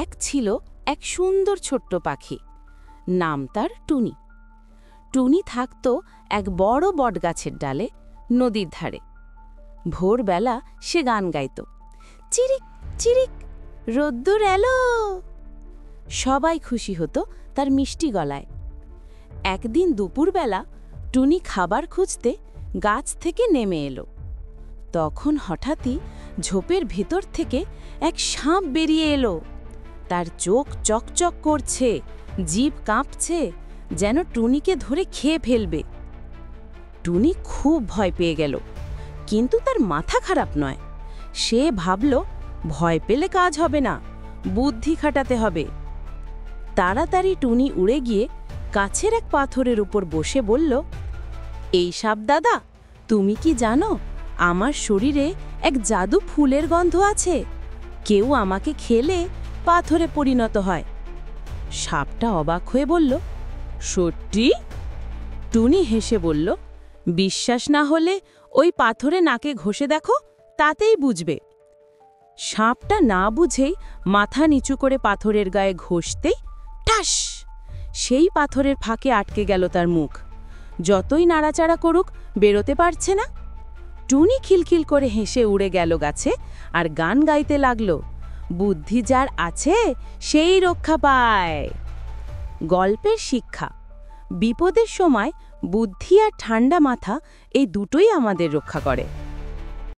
এক ছিল এক সুন্দর ছোট্ট পাখি, নাম তার টুনি। টুনি থাকত এক বড় বটগাছের ডালে, নদীর ধারে। ভোরবেলা সে গান গাইত, চিরিক চিরিক রোদ্দুর এলো। সবাই খুশি হতো তার মিষ্টি গলায়। একদিন দুপুরবেলা টুনি খাবার খুঁজতে গাছ থেকে নেমে এলো। তখন হঠাৎই ঝোপের ভেতর থেকে এক সাপ বেরিয়ে এলো। তার চোখ চকচক করছে, জিভ কাঁপছে, যেন টুনিকে ধরে খেয়ে ফেলবে। টুনি খুব ভয় পেয়ে গেল, কিন্তু তার মাথা খারাপ নয়। সে ভাবল, ভয় পেলে কাজ হবে না, বুদ্ধি খাটাতে হবে। তাড়াতাড়ি টুনি উড়ে গিয়ে কাছের এক পাথরের উপর বসে বলল, এই সাপ দাদা, তুমি কি জানো আমার শরীরে এক জাদু ফুলের গন্ধ আছে? কেউ আমাকে খেলে পাথরে পরিণত হয়। সাপটা অবাক হয়ে বলল, সত্যি? টুনি হেসে বলল, বিশ্বাস না হলে ওই পাথরে নাকে ঘষে দেখো, তাতেই বুঝবে। সাপটা না বুঝেই মাথা নিচু করে পাথরের গায়ে ঘষতেই ঠাস, সেই পাথরের ফাঁকে আটকে গেল তার মুখ। যতই নাড়াচাড়া করুক, বেরোতে পারছে না। টুনি খিলখিল করে হেসে উড়ে গেল গাছে আর গান গাইতে লাগল, বুদ্ধি যার আছে সেই রক্ষা পায়। গল্পের শিক্ষা: বিপদের সময় বুদ্ধি আর ঠান্ডা মাথা, এই দুটোই আমাদের রক্ষা করে।